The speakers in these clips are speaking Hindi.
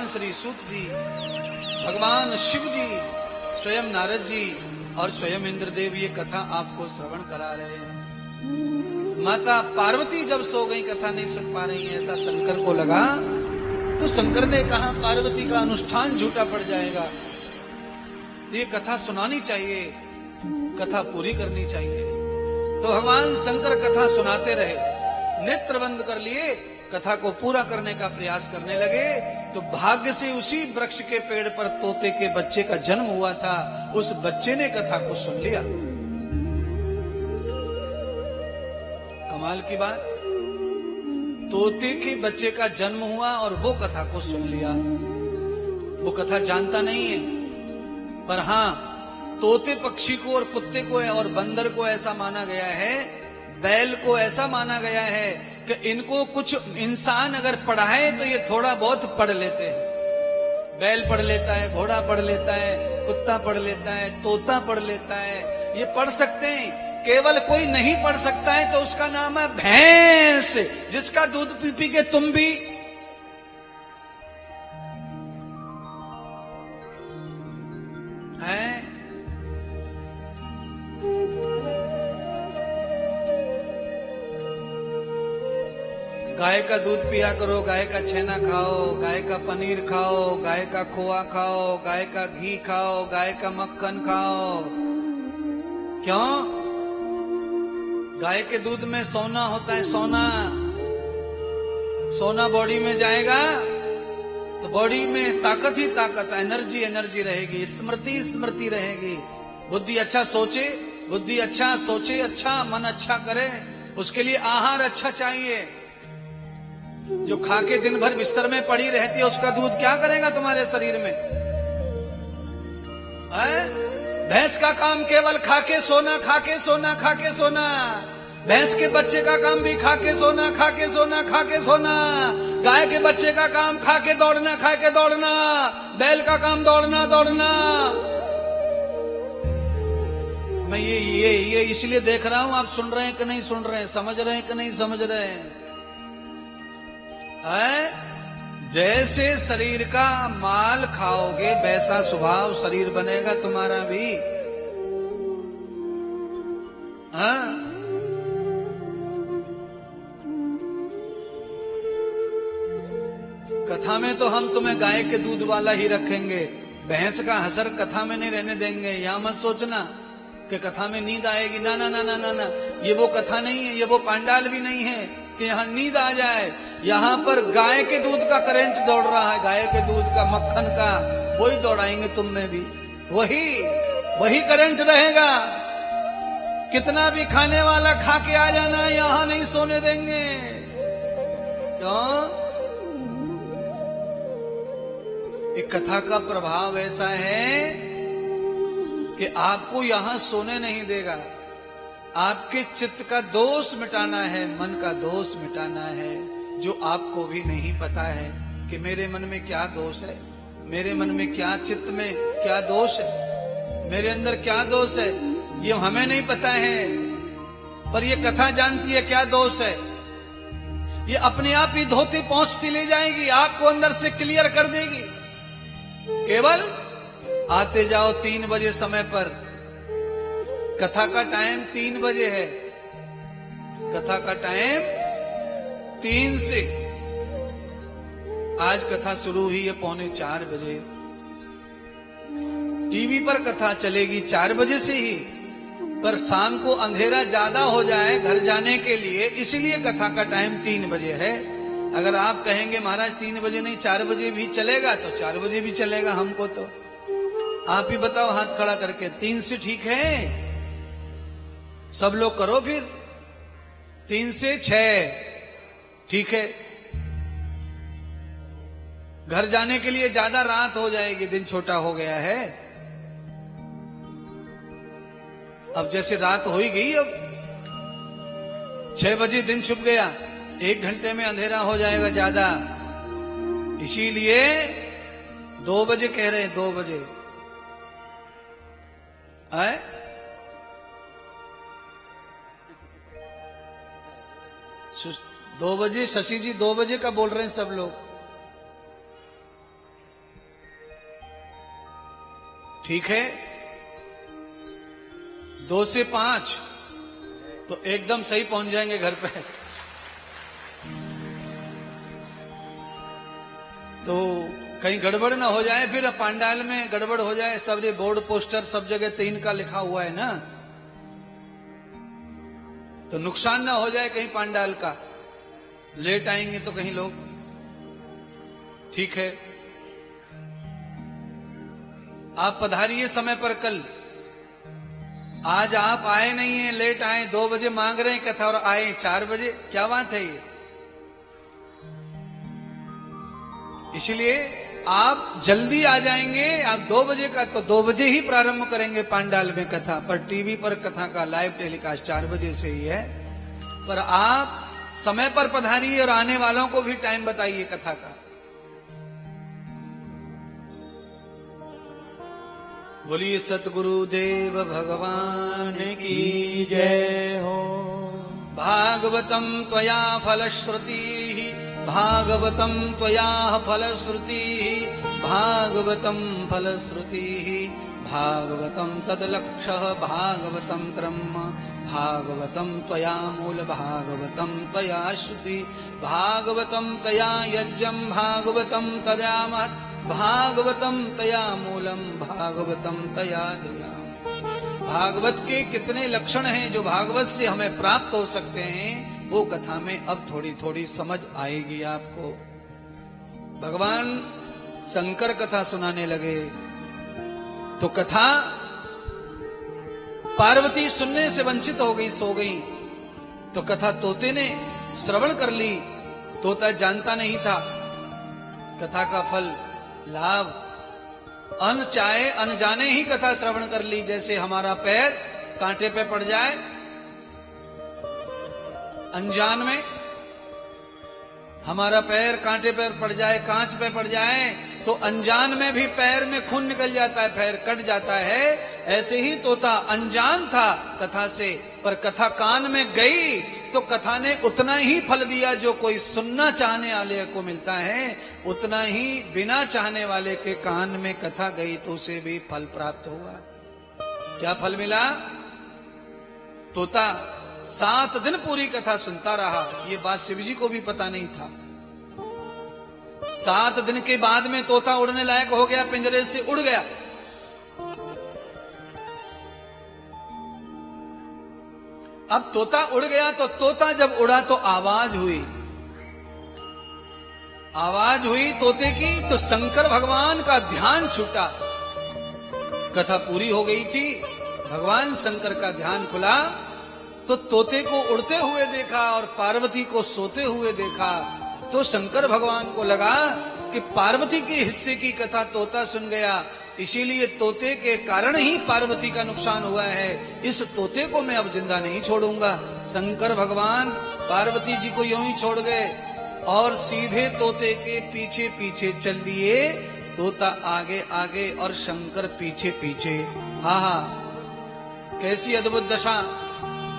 भगवान श्री सूत जी, भगवान शिव जी, स्वयं नारद जी और स्वयं इंद्रदेव ये कथा आपको श्रवण करा रहे हैं। माता पार्वती जब सो गई, कथा नहीं सुन पा रही है, ऐसा शंकर को लगा, तो शंकर ने कहा पार्वती का अनुष्ठान झूठा पड़ जाएगा, तो ये कथा सुनानी चाहिए, कथा पूरी करनी चाहिए। तो भगवान शंकर कथा सुनाते रहे, नेत्र बंद कर लिए, कथा को पूरा करने का प्रयास करने लगे। तो भाग्य से उसी वृक्ष के पेड़ पर तोते के बच्चे का जन्म हुआ था, उस बच्चे ने कथा को सुन लिया। कमाल की बात, तोते के बच्चे का जन्म हुआ और वो कथा को सुन लिया। वो कथा जानता नहीं है, पर हां, तोते पक्षी को और कुत्ते को और बंदर को ऐसा माना गया है, बैल को ऐसा माना गया है कि इनको कुछ इंसान अगर पढ़ाए तो ये थोड़ा बहुत पढ़ लेते हैं। बैल पढ़ लेता है, घोड़ा पढ़ लेता है, कुत्ता पढ़ लेता है, तोता पढ़ लेता है, ये पढ़ सकते हैं। केवल कोई नहीं पढ़ सकता है तो उसका नाम है भैंस, जिसका दूध पी पी के तुम भी हैं। गाय का दूध पिया करो, गाय का छेना खाओ, गाय का पनीर खाओ, गाय का खोआ खाओ, गाय का घी खाओ, गाय का मक्खन खाओ। क्यों? गाय के दूध में सोना होता है, सोना। सोना बॉडी में जाएगा तो बॉडी में ताकत ही ताकत, एनर्जी एनर्जी रहेगी, स्मृति स्मृति रहेगी। बुद्धि अच्छा सोचे, बुद्धि अच्छा सोचे, अच्छा मन अच्छा करे, उसके लिए आहार अच्छा चाहिए। जो खा के दिन भर बिस्तर में पड़ी रहती है, उसका दूध क्या करेगा तुम्हारे शरीर में? भैंस का काम केवल खा के सोना, खा के सोना, खा के सोना। भैंस के बच्चे का काम भी खा के सोना, खा के सोना, खा के सोना। गाय के बच्चे का काम खा के दौड़ना, खा के दौड़ना। बैल का काम दौड़ना दौड़ना। मैं ये इसलिए देख रहा हूं, आप सुन रहे हैं कि नहीं सुन रहे हैं, समझ रहे हैं कि नहीं समझ रहे हैं? जैसे शरीर का माल खाओगे वैसा स्वभाव शरीर बनेगा तुम्हारा भी। कथा में तो हम तुम्हें गाय के दूध वाला ही रखेंगे, भैंस का हसर कथा में नहीं रहने देंगे। यहां मत सोचना कि कथा में नींद आएगी, ना ना ना ना ना ना, ये वो कथा नहीं है, ये वो पांडाल भी नहीं है कि यहाँ नींद आ जाए। यहाँ पर गाय के दूध का करंट दौड़ रहा है, गाय के दूध का, मक्खन का, वही दौड़ाएंगे तुम में भी, वही करंट रहेगा। कितना भी खाने वाला खा के आ जाना, यहाँ नहीं सोने देंगे। क्यों? एक कथा का प्रभाव ऐसा है कि आपको यहां सोने नहीं देगा। आपके चित्त का दोष मिटाना है, मन का दोष मिटाना है, जो आपको भी नहीं पता है कि मेरे मन में क्या दोष है, मेरे मन में क्या, चित्त में क्या दोष है, मेरे अंदर क्या दोष है, ये हमें नहीं पता है। पर ये कथा जानती है क्या दोष है। ये अपने आप ही धोती पहुंचती ले जाएगी, आपको अंदर से क्लियर कर देगी। केवल आते जाओ 3 बजे समय पर। कथा का टाइम 3 बजे है, कथा का टाइम 3 से। आज कथा शुरू हुई है 3:45 बजे। टीवी पर कथा चलेगी 4 बजे से ही, पर शाम को अंधेरा ज्यादा हो जाए घर जाने के लिए, इसलिए कथा का टाइम 3 बजे है। अगर आप कहेंगे महाराज 3 बजे नहीं 4 बजे भी चलेगा, तो 4 बजे भी चलेगा। हमको तो आप ही बताओ हाथ खड़ा करके, 3 से ठीक है? सब लोग करो फिर। 3 से 6 ठीक है। घर जाने के लिए ज्यादा रात हो जाएगी, दिन छोटा हो गया है। अब जैसे रात हो ही गई, अब 6 बजे दिन छुप गया, 1 घंटे में अंधेरा हो जाएगा ज्यादा, इसीलिए 2 बजे कह रहे हैं। 2 बजे आए 2 बजे। शशि जी 2 बजे का बोल रहे हैं सब लोग। ठीक है, 2 से 5 तो एकदम सही पहुंच जाएंगे घर पे। तो कहीं गड़बड़ ना हो जाए, फिर पंडाल में गड़बड़ हो जाए, सब ये बोर्ड पोस्टर सब जगह 3 का लिखा हुआ है ना, तो नुकसान ना हो जाए कहीं पंडाल का, लेट आएंगे तो कहीं लोग। ठीक है, आप पधारिए समय पर कल। आज आप आए नहीं हैं, लेट आए, 2 बजे मांग रहे हैं कथा और आए 4 बजे, क्या बात है ये? इसलिए आप जल्दी आ जाएंगे। आप 2 बजे का तो 2 बजे ही प्रारंभ करेंगे पंडाल में कथा, पर टीवी पर कथा का लाइव टेलीकास्ट 4 बजे से ही है। पर आप समय पर पधारिए और आने वालों को भी टाइम बताइए कथा का। बोलिए सतगुरु देव भगवान की जय हो। भागवतम त्वया फलश्रुति, भागवतम त्वया फलश्रुति, भागवतम फलश्रुति, भागवतम तदलक्ष्यः, भागवतम क्रम, भागवतम त्वया मूल, भागवतम त्वया श्रुति, भागवतम तया यज्ञं, भागवतम तया महत्, भागवतम तया मूलम, भागवतम तया ध्येयम्। भागवत के कितने लक्षण हैं जो भागवत से हमें प्राप्त हो सकते हैं, वो कथा में अब थोड़ी थोड़ी समझ आएगी आपको। भगवान शंकर कथा सुनाने लगे तो कथा पार्वती सुनने से वंचित हो गई, सो गई। तो कथा तोते ने श्रवण कर ली। तोता जानता नहीं था कथा का फल लाभ, अनचाहे अनजाने ही कथा श्रवण कर ली। जैसे हमारा पैर कांटे पे पड़ जाए अनजान में, हमारा पैर कांटे पे पड़ जाए, कांच पे पड़ जाए, तो अनजान में भी पैर में खून निकल जाता है, पैर कट जाता है। ऐसे ही तोता अनजान था कथा से, पर कथा कान में गई तो कथा ने उतना ही फल दिया जो कोई सुनना चाहने वाले को मिलता है, उतना ही बिना चाहने वाले के कान में कथा गई तो उसे भी फल प्राप्त हुआ। क्या फल मिला? तोता 7 दिन पूरी कथा सुनता रहा। ये बात शिव जी को भी पता नहीं था। 7 दिन के बाद में तोता उड़ने लायक हो गया, पिंजरे से उड़ गया। अब तोता उड़ गया तो तोता जब उड़ा तो आवाज हुई, आवाज हुई तोते की, तो शंकर भगवान का ध्यान छूटा। कथा पूरी हो गई थी, भगवान शंकर का ध्यान खुला तो तोते को उड़ते हुए देखा और पार्वती को सोते हुए देखा। तो शंकर भगवान को लगा कि पार्वती के हिस्से की कथा तोता सुन गया, इसीलिए तोते के कारण ही पार्वती का नुकसान हुआ है। इस तोते को मैं अब जिंदा नहीं छोड़ूंगा। शंकर भगवान पार्वती जी को यूं ही छोड़ गए और सीधे तोते के पीछे पीछे चल दिए। तोता आगे आगे और शंकर पीछे पीछे। हा हा, कैसी अद्भुत दशा,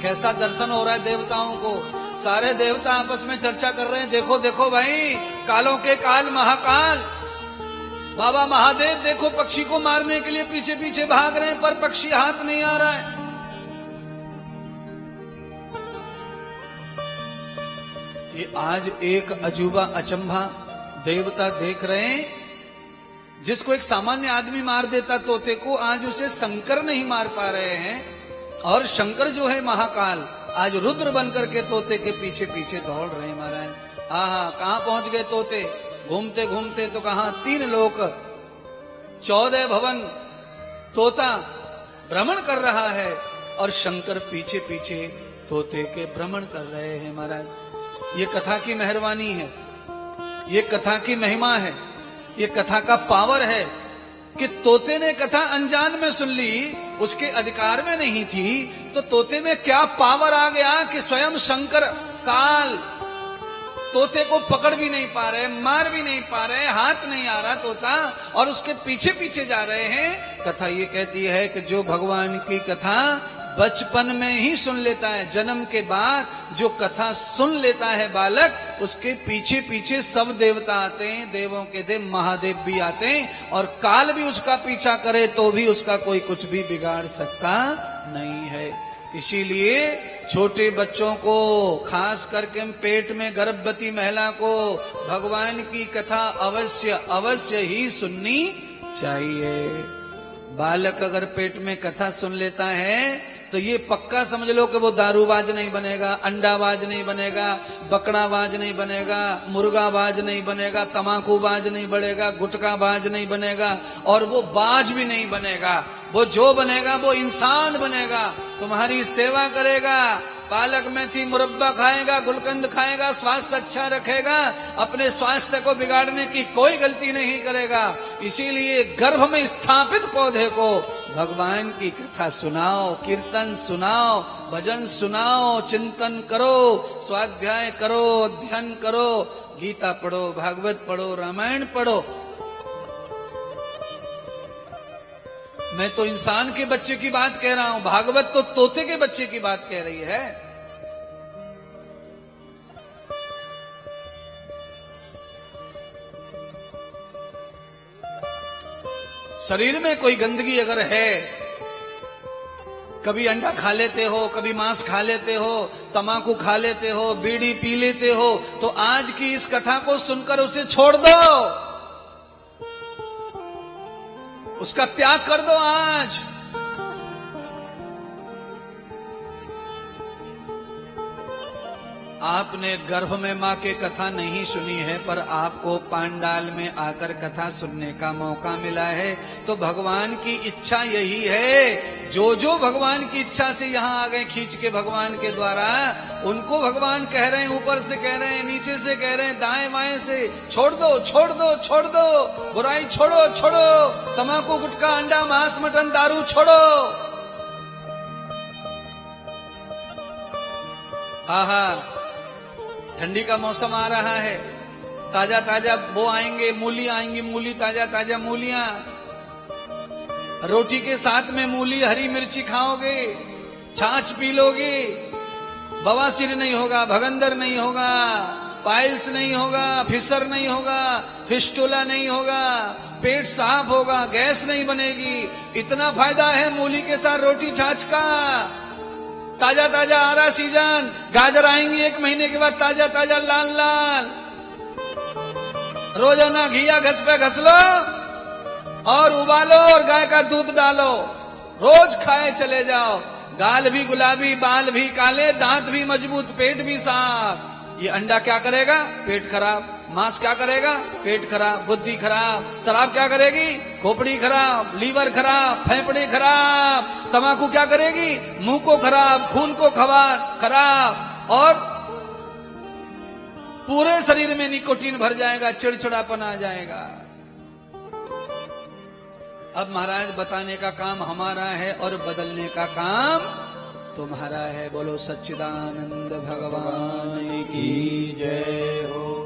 कैसा दर्शन हो रहा है देवताओं को। सारे देवता आपस में चर्चा कर रहे हैं, देखो देखो भाई, कालों के काल महाकाल बाबा महादेव देखो पक्षी को मारने के लिए पीछे पीछे भाग रहे हैं, पर पक्षी हाथ नहीं आ रहा है। ये आज एक अजूबा अचंभा देवता देख रहे हैं, जिसको एक सामान्य आदमी मार देता तोते को, आज उसे शंकर नहीं मार पा रहे हैं। और शंकर जो है महाकाल, आज रुद्र बनकर के तोते के पीछे पीछे दौड़ रहे हैं महाराज। आहा, कहां पहुंच गए तोते? घूमते घूमते तो कहां 3 लोक 14 भवन तोता भ्रमण कर रहा है और शंकर पीछे पीछे तोते के भ्रमण कर रहे हैं महाराज। ये कथा की मेहरबानी है, ये कथा की महिमा है, ये कथा का पावर है कि तोते ने कथा अनजान में सुन ली, उसके अधिकार में नहीं थी, तो तोते में क्या पावर आ गया कि स्वयं शंकर काल तोते को पकड़ भी नहीं पा रहे, मार भी नहीं पा रहे, हाथ नहीं आ रहा तोता, और उसके पीछे पीछे जा रहे हैं। कथा ये कहती है कि जो भगवान की कथा बचपन में ही सुन लेता है। जन्म के बाद जो कथा सुन लेता है बालक, उसके पीछे पीछे सब देवता आते हैं, देवों के देव महादेव भी आते हैं, और काल भी उसका पीछा करे तो भी उसका कोई कुछ भी बिगाड़ सकता नहीं है। इसीलिए छोटे बच्चों को, खास करके पेट में गर्भवती महिला को भगवान की कथा अवश्य अवश्य ही सुननी चाहिए। बालक अगर पेट में कथा सुन लेता है तो ये पक्का समझ लो कि वो दारूबाज नहीं बनेगा, अंडाबाज नहीं बनेगा, बकड़ाबाज नहीं बनेगा, मुर्गाबाज नहीं बनेगा, तमाकूबाज नहीं बनेगा, गुटखाबाज नहीं बनेगा, और वो बाज भी नहीं बनेगा। वो जो बनेगा वो इंसान बनेगा, तुम्हारी सेवा करेगा, पालक मेथी मुरब्बा खाएगा, गुलकंद खाएगा, स्वास्थ्य अच्छा रखेगा, अपने स्वास्थ्य को बिगाड़ने की कोई गलती नहीं करेगा। इसीलिए गर्भ में स्थापित पौधे को भगवान की कथा सुनाओ, कीर्तन सुनाओ, भजन सुनाओ, चिंतन करो, स्वाध्याय करो, अध्ययन करो, गीता पढ़ो, भागवत पढ़ो, रामायण पढ़ो। मैं तो इंसान के बच्चे की बात कह रहा हूं, भागवत तो तोते के बच्चे की बात कह रही है। शरीर में कोई गंदगी अगर है, कभी अंडा खा लेते हो, कभी मांस खा लेते हो, तमाकू खा लेते हो, बीड़ी पी लेते हो, तो आज की इस कथा को सुनकर उसे छोड़ दो, उसका त्याग कर दो आज। आपने गर्भ में मां के कथा नहीं सुनी है, पर आपको पांडाल में आकर कथा सुनने का मौका मिला है, तो भगवान की इच्छा यही है। जो जो भगवान की इच्छा से यहाँ आ गए खींच के भगवान के द्वारा, उनको भगवान कह रहे हैं, ऊपर से कह रहे हैं, नीचे से कह रहे हैं, दाएं बाएं से, छोड़ दो, छोड़ दो, छोड़ दो, बुराई छोड़ो, छोड़ो, तमाकू गुटखा अंडा मांस मटन दारू छोड़ो। आहा, ठंडी का मौसम आ रहा है, ताजा ताजा वो आएंगे, मूली आएंगी, मूली, ताजा ताजा मूलियां, रोटी के साथ में मूली हरी मिर्ची खाओगे, छाछ पी लोगे, बवासीर नहीं होगा, भगंदर नहीं होगा, पाइल्स नहीं होगा, फिसर नहीं होगा, फिस्टुला नहीं होगा, पेट साफ होगा, गैस नहीं बनेगी। इतना फायदा है मूली के साथ रोटी छाछ का। ताजा ताजा आ रहा सीजन, गाजर आएंगी 1 महीने के बाद, ताजा ताजा लाल लाल, रोजाना घिया घस पे घस लो और उबालो और गाय का दूध डालो, रोज खाए चले जाओ। गाल भी गुलाबी, बाल भी काले, दांत भी मजबूत, पेट भी साफ। ये अंडा क्या करेगा? पेट खराब। मांस क्या करेगा? पेट खराब, बुद्धि खराब। शराब क्या करेगी? खोपड़ी खराब, लीवर खराब, फेफड़े खराब। तंबाकू क्या करेगी? मुंह को खराब, खून को खराब, और पूरे शरीर में निकोटीन भर जाएगा, चिड़चिड़ापन आ जाएगा। अब महाराज बताने का काम हमारा है और बदलने का काम तुम्हारा है। बोलो सच्चिदानंद भगवान की जय हो।